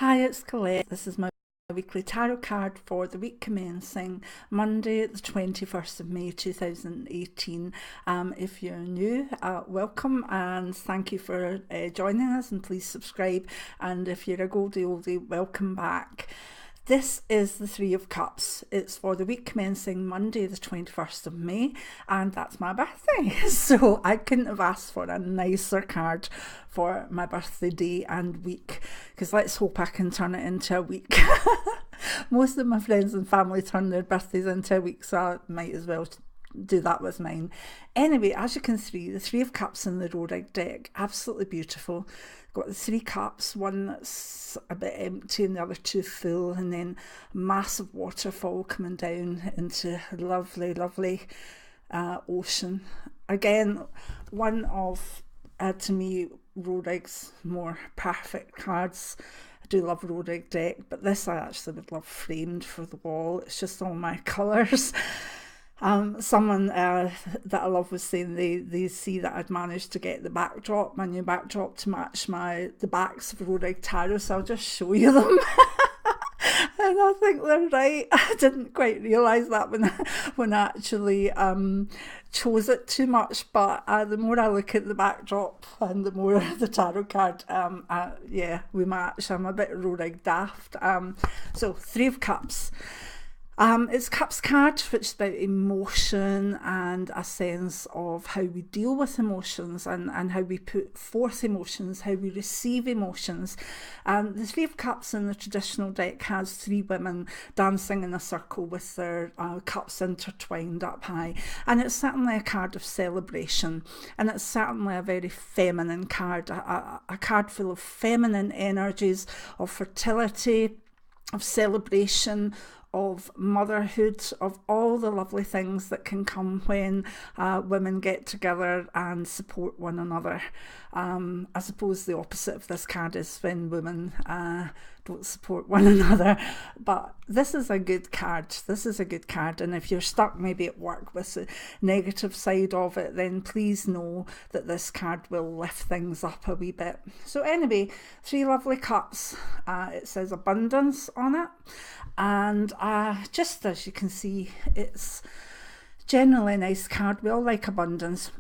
Hi, it's Colette. This is my weekly tarot card for the week commencing Monday, the 21st of May 2018. If you're new, welcome and thank you for joining us, and please subscribe. And if you're a oldie, welcome back. This is the Three of Cups. It's for the week commencing Monday, the 21st of May, and that's my birthday. So I couldn't have asked for a nicer card for my birthday day and week, because let's hope I can turn it into a week. Most of my friends and family turn their birthdays into a week, so I might as well do that with mine. Anyway, as you can see, the Three of Cups in the Rohrig deck, absolutely beautiful. Got the three cups, one that's a bit empty and the other two full, and then massive waterfall coming down into a lovely, lovely ocean. Again, one of, to me, Rohrig's more perfect cards. I do love Rohrig deck, but this I actually would love framed for the wall. It's just all my colours. Someone that I love was saying they see that I'd managed to get the backdrop, my new backdrop, to match the backs of Rohrig tarot, so I'll just show you them. And I think they're right. I didn't quite realise that when I actually chose it too much, but the more I look at the backdrop and the more the tarot card, yeah, we match. I'm a bit Rohrig daft. So Three of Cups. It's Cups card, which is about emotion and a sense of how we deal with emotions and how we put forth emotions, how we receive emotions. The Three of Cups in the traditional deck has three women dancing in a circle with their cups intertwined up high. And it's certainly a card of celebration. And it's certainly a very feminine card, a card full of feminine energies, of fertility, of celebration, of motherhood, of all the lovely things that can come when women get together and support one another. I suppose the opposite of this card is when women don't support one another. But this is a good card. This is a good card. And if you're stuck maybe at work with the negative side of it, then please know that this card will lift things up a wee bit. So anyway, three lovely cups. It says abundance on it. And just as you can see, it's generally a nice card. We all like abundance.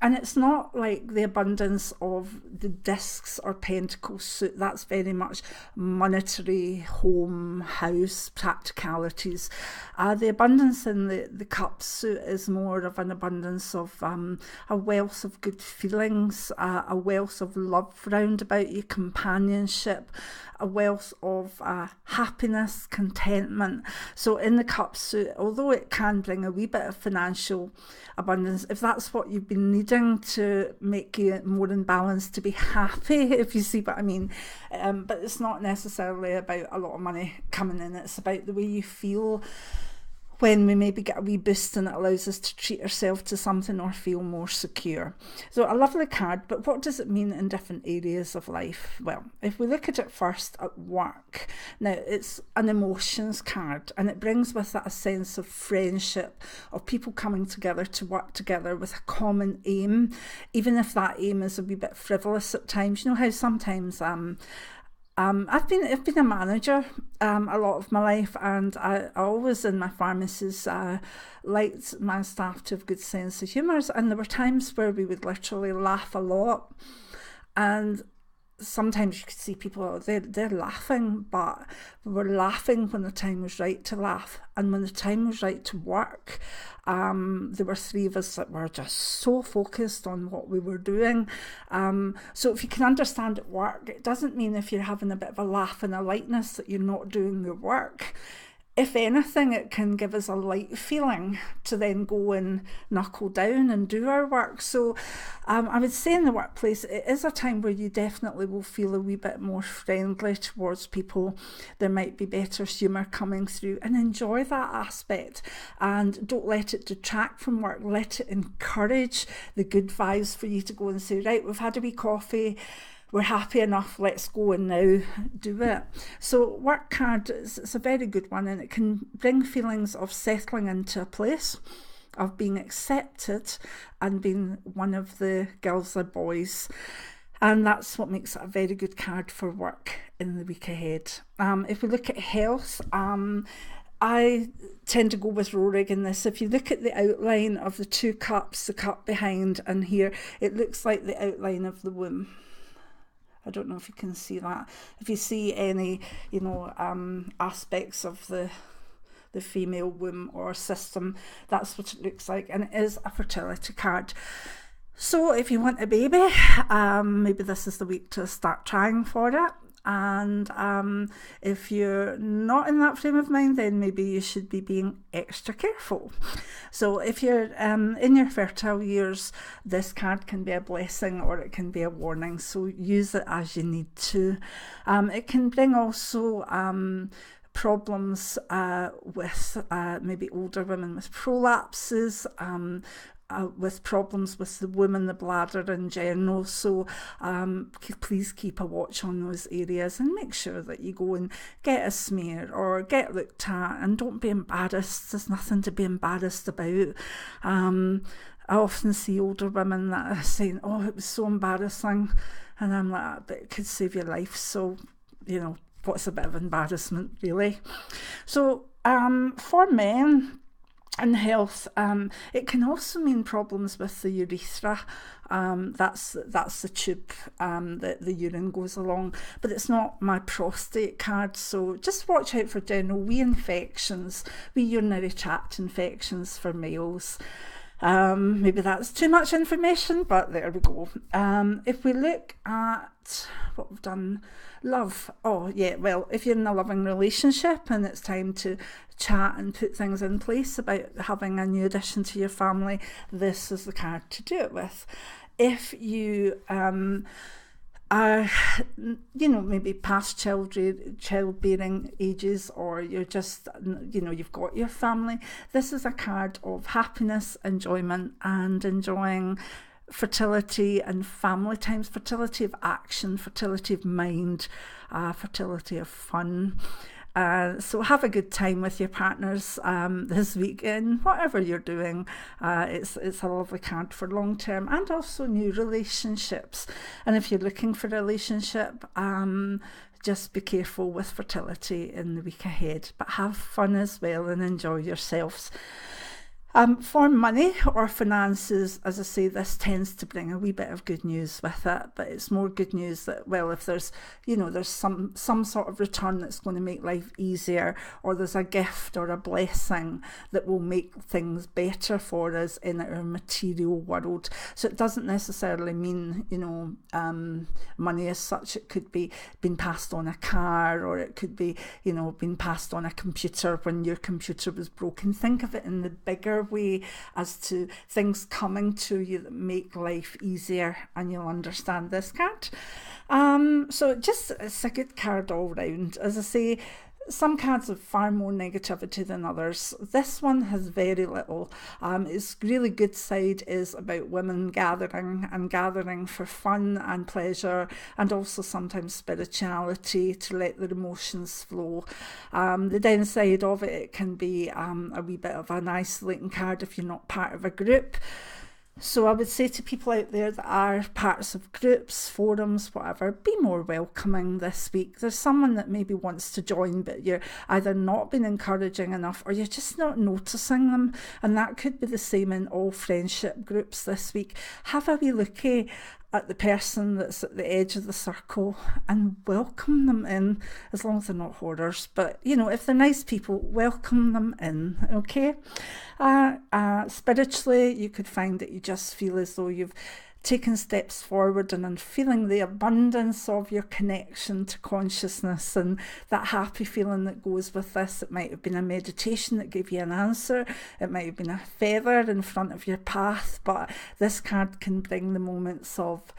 And it's not like the abundance of the discs or pentacles suit. That's very much monetary, home, house, practicalities. The abundance in the cup suit is more of an abundance of a wealth of good feelings, a wealth of love round about you, companionship, a wealth of happiness, contentment. So in the cup suit, although it can bring a wee bit of financial abundance, if that's what you've been needing to make you more in balance, to be happy, if you see what I mean, but it's not necessarily about a lot of money coming in. It's about the way you feel when we maybe get a wee boost, and it allows us to treat ourselves to something or feel more secure. So a lovely card, but what does it mean in different areas of life? Well, if we look at it first at work, now it's an emotions card, and it brings with it a sense of friendship, of people coming together to work together with a common aim, even if that aim is a wee bit frivolous at times. You know how sometimes I've been a manager a lot of my life, and I always in my pharmacies liked my staff to have good sense of humour, and there were times where we would literally laugh a lot, and sometimes you could see people, they're laughing, but we were laughing when the time was right to laugh, and when the time was right to work, there were three of us that were just so focused on what we were doing. So if you can understand at work, it doesn't mean if you're having a bit of a laugh and a lightness that you're not doing your work. If anything, it can give us a light feeling to then go and knuckle down and do our work. So I would say in the workplace, it is a time where you definitely will feel a wee bit more friendly towards people. There might be better humour coming through, and enjoy that aspect. And don't let it detract from work. Let it encourage the good vibes for you to go and say, right, we've had a wee coffee, we're happy enough, let's go and now do it. So work card, it's a very good one, and it can bring feelings of settling into a place, of being accepted and being one of the girls or boys. And that's what makes it a very good card for work. in the week ahead. If we look at health, I tend to go with Rohrig in this. If you look at the outline of the two cups, the cup behind and here, it looks like the outline of the womb. I don't know if you can see that. If you see any, aspects of the female womb or system, that's what it looks like, and it is a fertility card. So if you want a baby, maybe this is the week to start trying for it. And if you're not in that frame of mind, then maybe you should be being extra careful. So if you're in your fertile years, this card can be a blessing or it can be a warning, so use it as you need to. It can bring also problems with maybe older women with prolapses, with problems with the womb, the bladder in general. So please keep a watch on those areas and make sure that you go and get a smear or get looked at, and don't be embarrassed. There's nothing to be embarrassed about. I often see older women that are saying, oh, it was so embarrassing, and I'm like, but it could save your life. So, what's a bit of embarrassment, really? So for men in health, it can also mean problems with the urethra. That's the tube that the urine goes along, but it's not my prostate card. So just watch out for general wee infections, wee urinary tract infections for males. Maybe that's too much information, but there we go. If we look at what we've done, love. Oh yeah, well, if you're in a loving relationship and it's time to chat and put things in place about having a new addition to your family, this is the card to do it with. If you are, maybe past childbearing ages, or you're just, you've got your family, this is a card of happiness, enjoyment, and enjoying fertility and family times, fertility of action, fertility of mind, fertility of fun. So have a good time with your partners this weekend, whatever you're doing. It's a lovely card for long term and also new relationships. And if you're looking for a relationship, just be careful with fertility in the week ahead, but have fun as well and enjoy yourselves. For money or finances, as I say, this tends to bring a wee bit of good news with it, but it's more good news that, well, if there's, there's some sort of return that's going to make life easier, or there's a gift or a blessing that will make things better for us in our material world. So it doesn't necessarily mean, money as such. It could be being passed on a car, or it could be, being passed on a computer when your computer was broken. Think of it in the bigger way as to things coming to you that make life easier, and you'll understand this card. So it's a good card all round. As I say, some cards have far more negativity than others. This one has very little. Its really good side is about women gathering for fun and pleasure, and also sometimes spirituality, to let their emotions flow. The downside of it can be a wee bit of an isolating card if you're not part of a group. So I would say to people out there that are parts of groups, forums, whatever, be more welcoming this week. There's someone that maybe wants to join, but you're either not being encouraging enough, or you're just not noticing them. And that could be the same in all friendship groups this week. Have a wee looky at the person that's at the edge of the circle and welcome them in, as long as they're not hoarders. But, if they're nice people, welcome them in, okay? Spiritually, you could find that you just feel as though you've taken steps forward and feeling the abundance of your connection to consciousness and that happy feeling that goes with this. It might have been a meditation that gave you an answer. It might have been a feather in front of your path, but this card can bring the moments of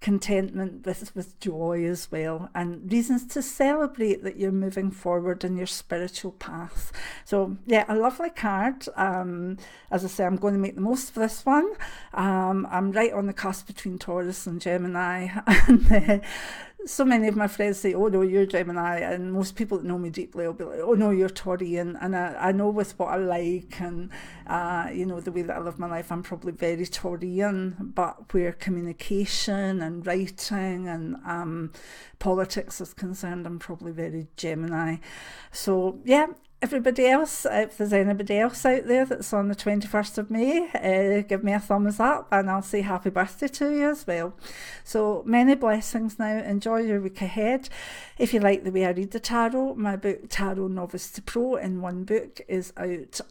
contentment with joy as well, and reasons to celebrate that you're moving forward in your spiritual path. So yeah, a lovely card. As I say, I'm going to make the most of this one. I'm right on the cusp between Taurus and Gemini, and so many of my friends say, oh no, you're Gemini, and most people that know me deeply will be like, oh no, you're Taurian. And I know with what I like and you know, the way that I live my life, I'm probably very Taurian, but where communication and writing and politics is concerned, I'm probably very Gemini. So yeah, everybody else, if there's anybody else out there that's on the 21st of May, give me a thumbs up and I'll say happy birthday to you as well. So many blessings now. Enjoy your week ahead. If you like the way I read the tarot, my book Tarot Novice to Pro in one book is out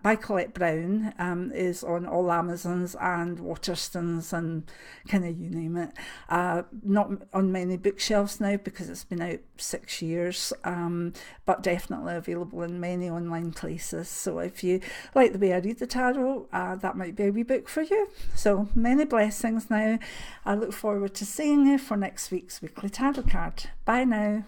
by Colette Clairvoyant, is on all Amazons and Waterstones and kind of you name it. Not on many bookshelves now because it's been out 6 years, but definitely available in many online places. So if you like the way I read the tarot, that might be a wee book for you. So many blessings now. I look forward to seeing you for next week's weekly tarot card. Bye now.